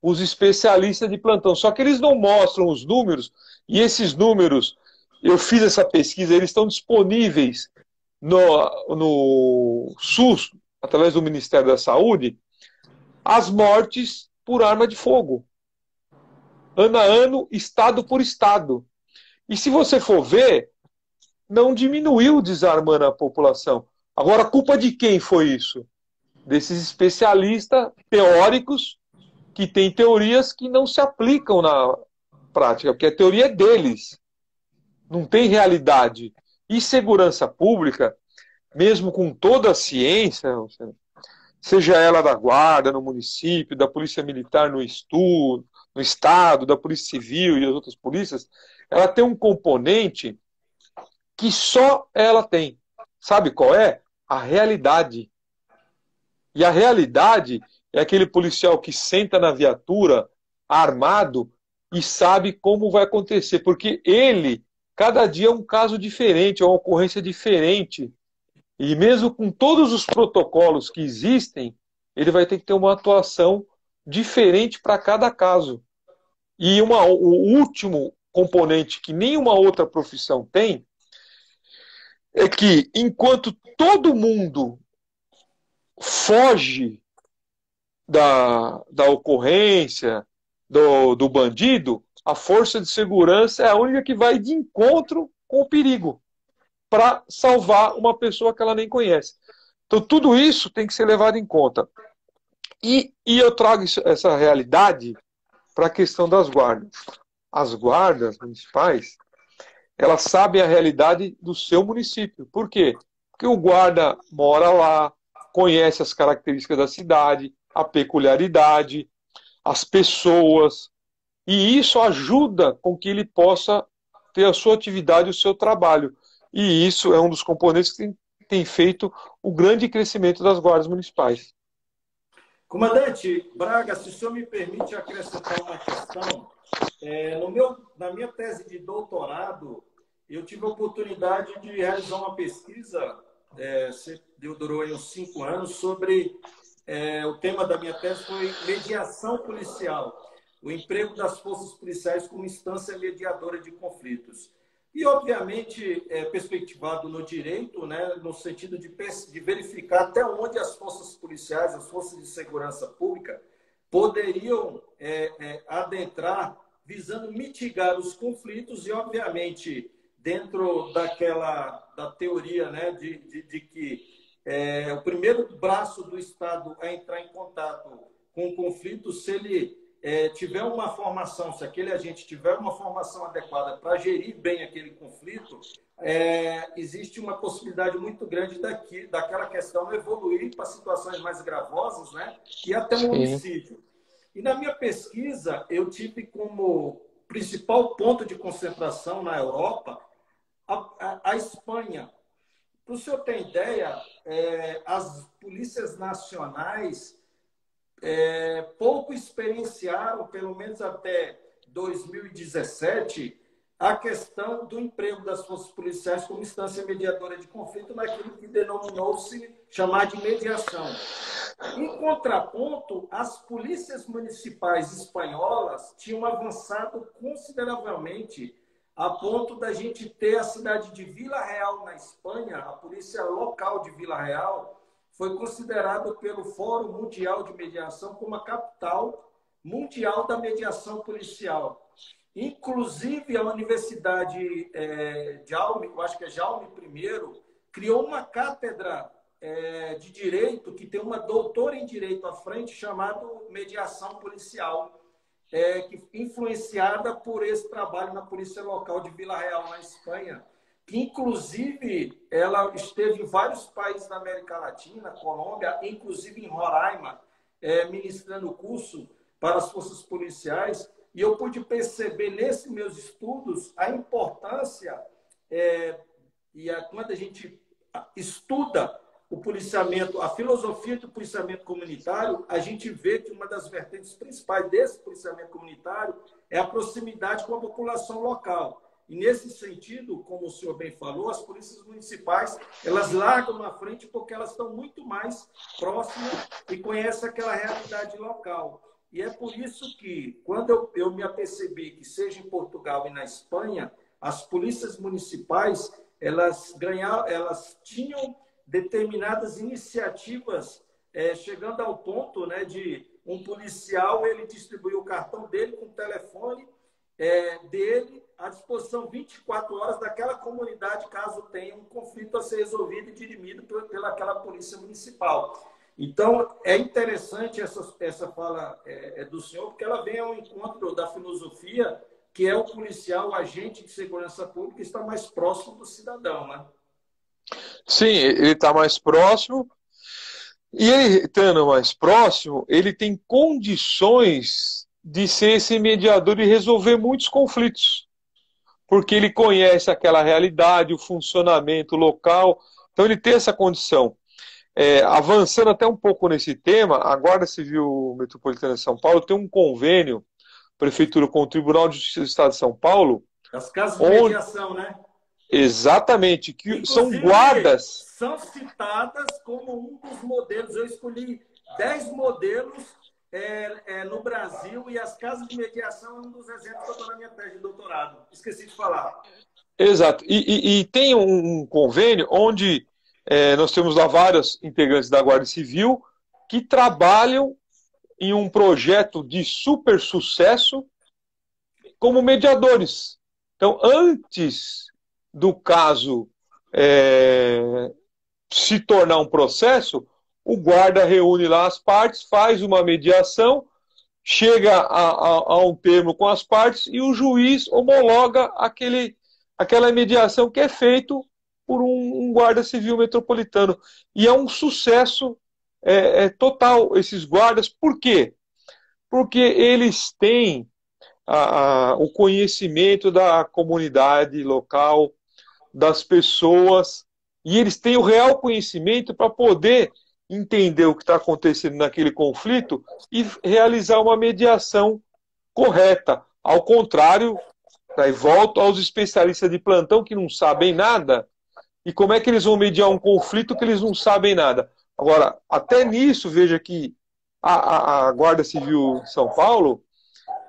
Os especialistas de plantão. Só que eles não mostram os números, e esses números, eu fiz essa pesquisa, eles estão disponíveis no SUS, através do Ministério da Saúde, as mortes por arma de fogo. Ano a ano, estado por estado. E se você for ver, não diminuiu desarmando a população. Agora, a culpa de quem foi isso? Desses especialistas teóricos que têm teorias que não se aplicam na prática, porque a teoria é deles, não tem realidade. E segurança pública, mesmo com toda a ciência, seja ela da guarda no município, da polícia militar no estado, da polícia civil e as outras polícias, ela tem um componente que só ela tem. Sabe qual é? A realidade. E a realidade é aquele policial que senta na viatura armado e sabe como vai acontecer, porque ele, cada dia é um caso diferente, é uma ocorrência diferente. E mesmo com todos os protocolos que existem, ele vai ter que ter uma atuação diferente para cada caso. E o último componente que nenhuma outra profissão tem é que, enquanto todo mundo foge da ocorrência, do bandido, a força de segurança é a única que vai de encontro com o perigo para salvar uma pessoa que ela nem conhece. Então, tudo isso tem que ser levado em conta. E eu trago essa realidade para a questão das guardas. As guardas municipais, elas sabem a realidade do seu município. Por quê? Porque o guarda mora lá, conhece as características da cidade, a peculiaridade, as pessoas, e isso ajuda com que ele possa ter a sua atividade, o seu trabalho. E isso é um dos componentes que tem feito o grande crescimento das guardas municipais. Comandante Braga, se o senhor me permite acrescentar uma questão, na minha tese de doutorado, eu tive a oportunidade de realizar uma pesquisa, durou aí uns 5 anos, sobre o tema da minha tese foi mediação policial, o emprego das forças policiais como instância mediadora de conflitos. E, obviamente, perspectivado no direito, né, no sentido de verificar até onde as forças policiais, as forças de segurança pública, poderiam adentrar, visando mitigar os conflitos e, obviamente, dentro da teoria, né, de que o primeiro braço do Estado a entrar em contato com o conflito, se ele tiver uma formação, se aquele agente tiver uma formação adequada para gerir bem aquele conflito, existe uma possibilidade muito grande daquela questão evoluir para situações mais gravosas, né? E até um homicídio. E na minha pesquisa, eu tive como principal ponto de concentração na Europa a Espanha. Para o senhor ter ideia, as polícias nacionais pouco experienciaram, pelo menos até 2017, a questão do emprego das forças policiais como instância mediadora de conflito naquilo que denominou-se chamar de mediação. Em contraponto, as polícias municipais espanholas tinham avançado consideravelmente a ponto da gente ter a cidade de Vila Real, na Espanha, a polícia local de Vila Real, foi considerado pelo Fórum Mundial de Mediação como a capital mundial da mediação policial. Inclusive, a Universidade Jaume, eu acho que é Jaume I, criou uma cátedra de Direito, que tem uma doutora em Direito à frente, chamada Mediação Policial, influenciada por esse trabalho na Polícia Local de Vila Real, na Espanha, que, inclusive, ela esteve em vários países da América Latina, Colômbia, inclusive em Roraima, ministrando curso para as forças policiais, e eu pude perceber, nesses meus estudos, a importância, quando a gente estuda o policiamento, a filosofia do policiamento comunitário, a gente vê que uma das vertentes principais desse policiamento comunitário é a proximidade com a população local. E, nesse sentido, como o senhor bem falou, as polícias municipais, elas largam na frente porque elas estão muito mais próximas e conhecem aquela realidade local. E é por isso que, quando eu me apercebi que, seja em Portugal e na Espanha, as polícias municipais, elas tinham determinadas iniciativas, chegando ao ponto, né, de um policial, ele distribuiu o cartão dele com o telefone dele à disposição 24 horas daquela comunidade, caso tenha um conflito a ser resolvido e dirimido pelaquela polícia municipal. Então, é interessante essa fala do senhor, porque ela vem ao encontro da filosofia que é o policial, o agente de segurança pública, está mais próximo do cidadão, né? Sim, ele está mais próximo, e ele estando mais próximo, ele tem condições de ser esse mediador e resolver muitos conflitos, porque ele conhece aquela realidade, o funcionamento local, então ele tem essa condição. Avançando até um pouco nesse tema, a Guarda Civil Metropolitana de São Paulo tem um convênio, Prefeitura com o Tribunal de Justiça do Estado de São Paulo. As casas de mediação, né? Exatamente, que inclusive, são guardas. São citadas como um dos modelos. Eu escolhi 10 modelos no Brasil e as casas de mediação é um dos exemplos que eu estou na minha tese de doutorado. Esqueci de falar. Exato. E tem um convênio onde nós temos lá vários integrantes da Guarda Civil que trabalham em um projeto de super sucesso como mediadores. Então, antes do caso se tornar um processo, o guarda reúne lá as partes, faz uma mediação, chega a um termo com as partes e o juiz homologa aquela mediação que é feito por um guarda civil metropolitano. E é um sucesso total esses guardas. Por quê? Porque eles têm o conhecimento da comunidade local, das pessoas, e eles têm o real conhecimento para poder entender o que está acontecendo naquele conflito e realizar uma mediação correta. Ao contrário, aí volto aos especialistas de plantão que não sabem nada, e como é que eles vão mediar um conflito que eles não sabem nada? Agora, até nisso, veja que a Guarda Civil de São Paulo,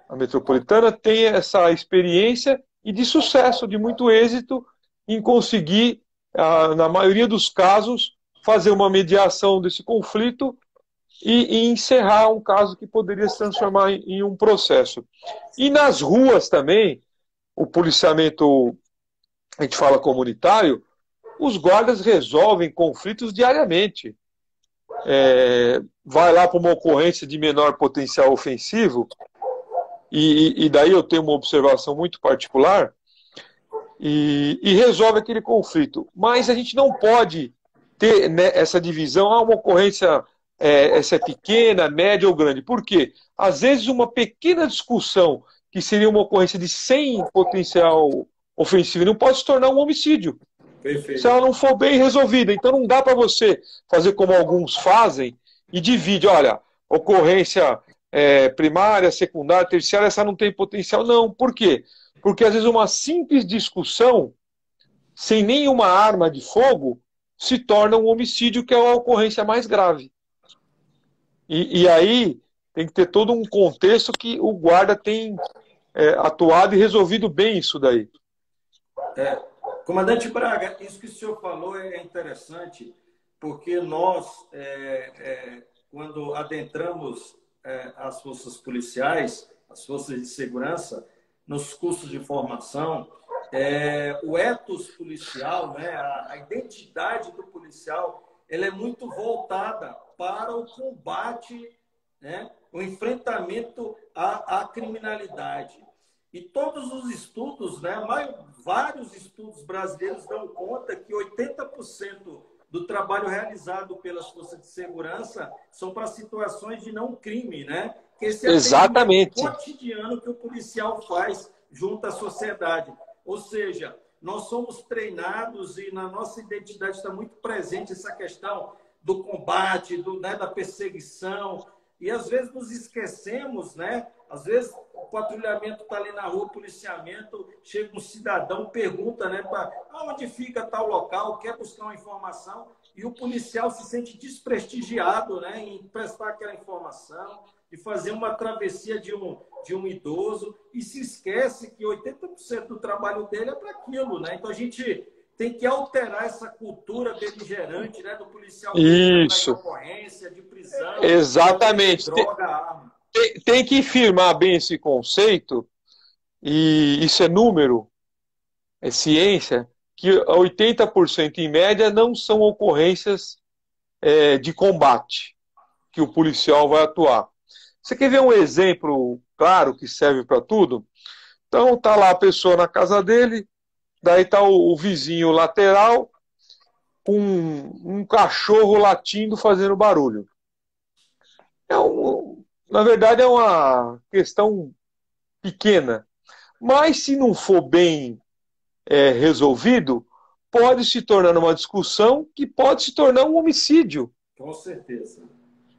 a metropolitana, tem essa experiência e de sucesso, de muito êxito em conseguir, na maioria dos casos, fazer uma mediação desse conflito e encerrar um caso que poderia se transformar em um processo. E nas ruas também, o policiamento, a gente fala comunitário, os guardas resolvem conflitos diariamente. Vai lá para uma ocorrência de menor potencial ofensivo, e daí eu tenho uma observação muito particular, e resolve aquele conflito. Mas a gente não pode ter, né, essa divisão, uma ocorrência essa é pequena, média ou grande. Por quê? Às vezes uma pequena discussão, que seria uma ocorrência de 100 potencial ofensivo, não pode se tornar um homicídio. Perfeito. Se ela não for bem resolvida. Então não dá para você fazer como alguns fazem e divide, olha, ocorrência primária, secundária, terciária, essa não tem potencial. Não, por quê? Porque às vezes uma simples discussão, sem nenhuma arma de fogo, se torna um homicídio, que é a ocorrência mais grave. E aí tem que ter todo um contexto que o guarda tem atuado e resolvido bem isso daí. Comandante Braga, isso que o senhor falou é interessante, porque nós, quando adentramos as forças policiais, as forças de segurança, nos cursos de formação, o ethos policial, né, a identidade do policial, ela é muito voltada para o combate, né, o enfrentamento à criminalidade. E todos os estudos, né, vários estudos brasileiros dão conta que 80% do trabalho realizado pelas forças de segurança são para situações de não crime, né? Esse exatamente. É o cotidiano que o policial faz junto à sociedade. Ou seja, nós somos treinados e na nossa identidade está muito presente essa questão do combate, da perseguição. E às vezes nos esquecemos, né? Às vezes o patrulhamento está ali na rua, o policiamento, chega um cidadão, pergunta, né, onde fica tal local, quer buscar uma informação, e o policial se sente desprestigiado, né, em prestar aquela informação, e fazer uma travessia de um idoso, e se esquece que 80% do trabalho dele é para aquilo, né? Então a gente tem que alterar essa cultura beligerante, né, do policial militar atrás de Isso, ocorrência, de prisão, de exatamente. droga, arma. Tem que firmar bem esse conceito, e isso é número, é ciência, que 80% em média não são ocorrências de combate que o policial vai atuar. Você quer ver um exemplo claro que serve para tudo? Então tá lá a pessoa na casa dele, daí tá o vizinho lateral com um cachorro latindo fazendo barulho. Na verdade é uma questão pequena, mas se não for bem resolvido, pode se tornar uma discussão que pode se tornar um homicídio. Com certeza.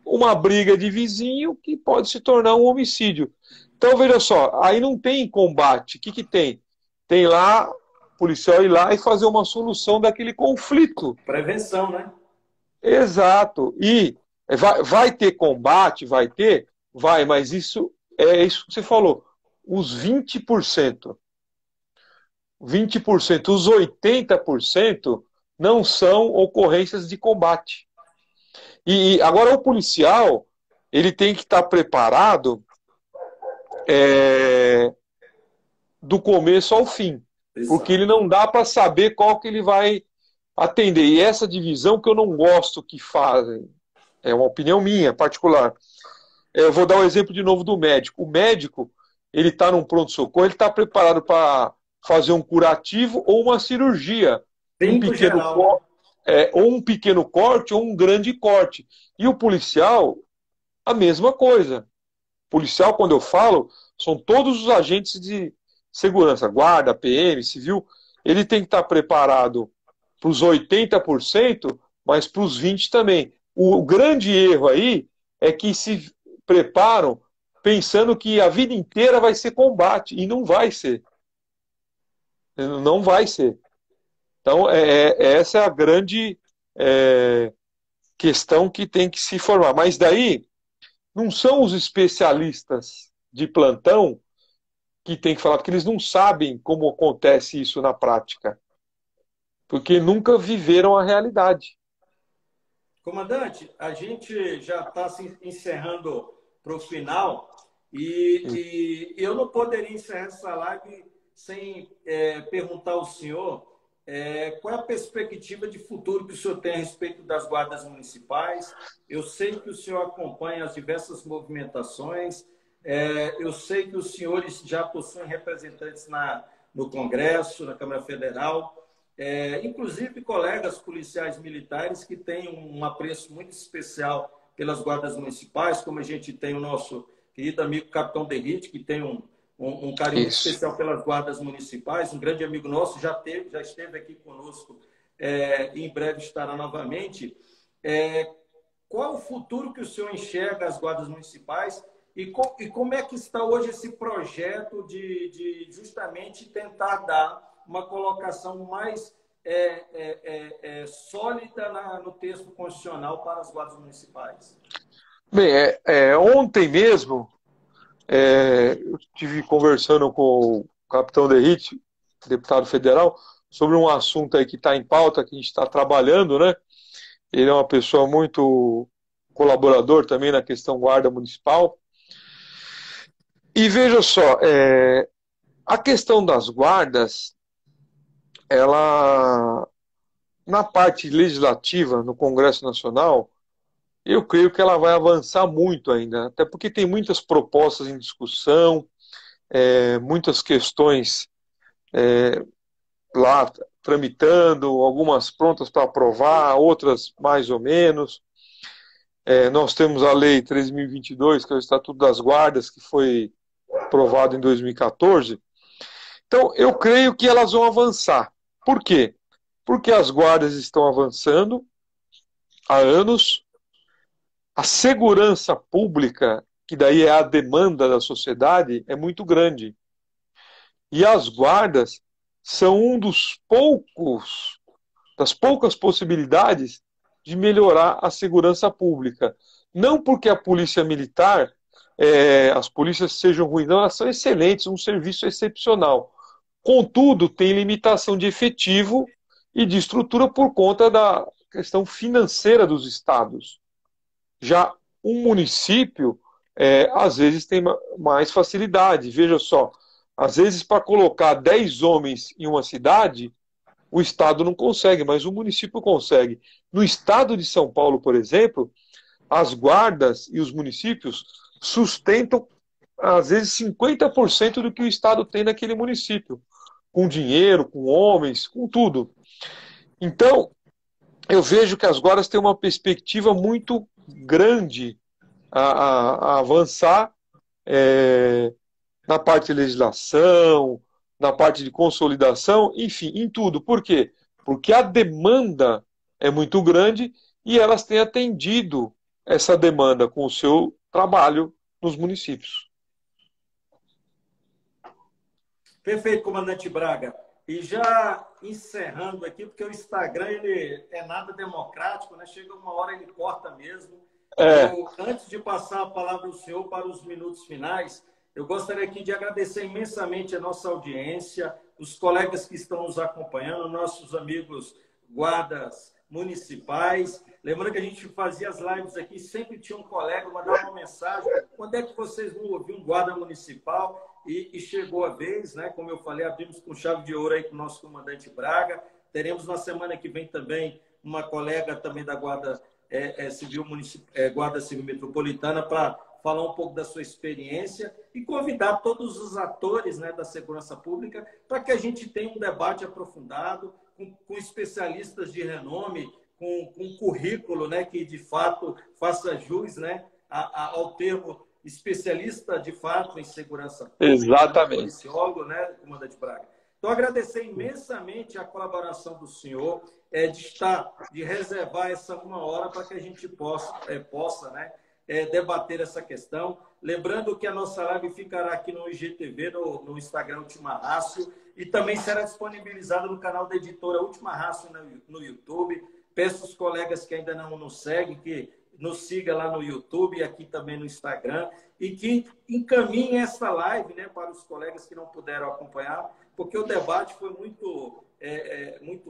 Uma briga de vizinho que pode se tornar um homicídio. Então, veja só, aí não tem combate. O que, que tem? Tem lá, o policial ir lá e fazer uma solução daquele conflito. Prevenção, né? Exato. E vai ter combate, vai ter? Vai, mas isso é isso que você falou. Os 20%. 20%, os 80% não são ocorrências de combate. E agora o policial, ele tem que estar preparado do começo ao fim. Exato. Porque ele não dá para saber qual que ele vai atender. E essa divisão que eu não gosto que fazem, é uma opinião minha, particular. Eu vou dar o exemplo de novo do médico. O médico, ele está num pronto-socorro, ele está preparado para fazer um curativo ou uma cirurgia. Tempo geral. Ou um pequeno corte ou um grande corte. E o policial, a mesma coisa. Policial, quando eu falo, são todos os agentes de segurança, guarda, PM, civil. Ele tem que estar preparado para os 80%, mas para os 20% também. O grande erro aí é que se preparam pensando que a vida inteira vai ser combate, e não vai ser. Não vai ser. Então, essa é a grande questão que tem que se formar. Mas daí, não são os especialistas de plantão que tem que falar, porque eles não sabem como acontece isso na prática. Porque nunca viveram a realidade. Comandante, a gente já está se encerrando para o final e eu não poderia encerrar essa live sem perguntar ao senhor qual é a perspectiva de futuro que o senhor tem a respeito das guardas municipais. Eu sei que o senhor acompanha as diversas movimentações, eu sei que os senhores já possuem representantes no Congresso, na Câmara Federal, inclusive colegas policiais militares que têm um apreço muito especial pelas guardas municipais, como a gente tem o nosso querido amigo Capitão Derrite, que tem um carinho muito especial pelas guardas municipais, um grande amigo nosso, já esteve aqui conosco e em breve estará novamente. Qual o futuro que o senhor enxerga as guardas municipais e como é que está hoje esse projeto de justamente tentar dar uma colocação mais sólida no texto constitucional para as guardas municipais? Bem, ontem mesmo eu estive conversando com o capitão Derrite, deputado federal, sobre um assunto aí que está em pauta, que a gente está trabalhando, né? Ele é uma pessoa muito colaborador também na questão guarda municipal. E veja só, a questão das guardas, ela, na parte legislativa, no Congresso Nacional, eu creio que ela vai avançar muito ainda, até porque tem muitas propostas em discussão, muitas questões lá tramitando, algumas prontas para aprovar, outras mais ou menos. Nós temos a Lei 13.022, que é o Estatuto das Guardas, que foi aprovado em 2014. Então, eu creio que elas vão avançar. Por quê? Porque as guardas estão avançando há anos, a segurança pública, que daí é a demanda da sociedade, é muito grande. E as guardas são das poucas possibilidades de melhorar a segurança pública. Não porque a polícia militar, as polícias sejam ruins, não, elas são excelentes, um serviço excepcional. Contudo, tem limitação de efetivo e de estrutura por conta da questão financeira dos estados. Já um município, às vezes, tem mais facilidade. Veja só, às vezes, para colocar 10 homens em uma cidade, o estado não consegue, mas o município consegue. No estado de São Paulo, por exemplo, as guardas e os municípios sustentam, às vezes, 50% do que o estado tem naquele município, com dinheiro, com homens, com tudo. Então, eu vejo que as guardas têm uma perspectiva muito grande a avançar na parte de legislação, na parte de consolidação, enfim, em tudo. Por quê? Porque a demanda é muito grande e elas têm atendido essa demanda com o seu trabalho nos municípios. Perfeito, comandante Braga. E já encerrando aqui, porque o Instagram ele é nada democrático, né? Chega uma hora ele corta mesmo. Antes de passar a palavra ao senhor para os minutos finais, eu gostaria aqui de agradecer imensamente a nossa audiência, os colegas que estão nos acompanhando, nossos amigos guardas municipais. Lembrando que a gente fazia as lives aqui, sempre tinha um colega mandava uma mensagem: quando é que vocês vão ouvir um guarda municipal? E chegou a vez, né? Como eu falei, abrimos com chave de ouro aí com o nosso comandante Braga. Teremos na semana que vem também uma colega também da Guarda Civil Guarda Civil Metropolitana para falar um pouco da sua experiência e convidar todos os atores, né, da segurança pública para que a gente tenha um debate aprofundado com especialistas de renome, com um currículo, né, que de fato faça jus, né, ao termo especialista de fato em segurança pública. Exatamente. Policiólogo, né, comandante Braga? Então, agradecer imensamente a colaboração do senhor, de reservar essa uma hora para que a gente possa, né, debater essa questão. Lembrando que a nossa live ficará aqui no IGTV, no Instagram Última Rácio, e também será disponibilizada no canal da editora Última Rácio no YouTube. Peço aos colegas que ainda não nos seguem, que nos siga lá no YouTube e aqui também no Instagram, e que encaminhe essa live, né, para os colegas que não puderam acompanhar, porque o debate foi muito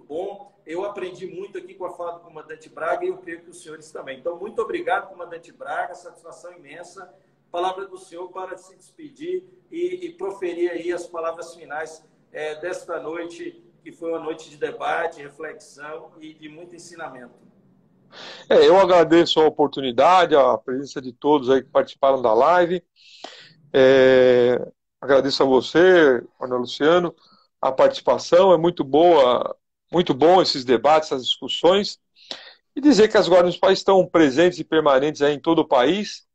bom. Eu aprendi muito aqui com a fala do comandante Braga e eu creio que os senhores também. Então, muito obrigado, comandante Braga, satisfação imensa. Palavra do senhor para se despedir e proferir aí as palavras finais desta noite, que foi uma noite de debate, reflexão e de muito ensinamento. Eu agradeço a oportunidade, a presença de todos aí que participaram da live. Agradeço a você, Coronel Luciano, a participação. É muito boa, muito bom esses debates, essas discussões. E dizer que as guardas municipais estão presentes e permanentes aí em todo o país.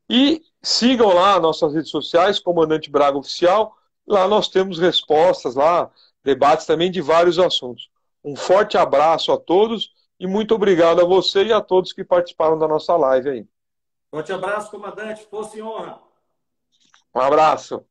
E sigam lá nossas redes sociais, Comandante Braga Oficial. Lá nós temos respostas, lá debates também de vários assuntos. Um forte abraço a todos. E muito obrigado a você e a todos que participaram da nossa live aí. Forte abraço, comandante. Força e honra. Um abraço.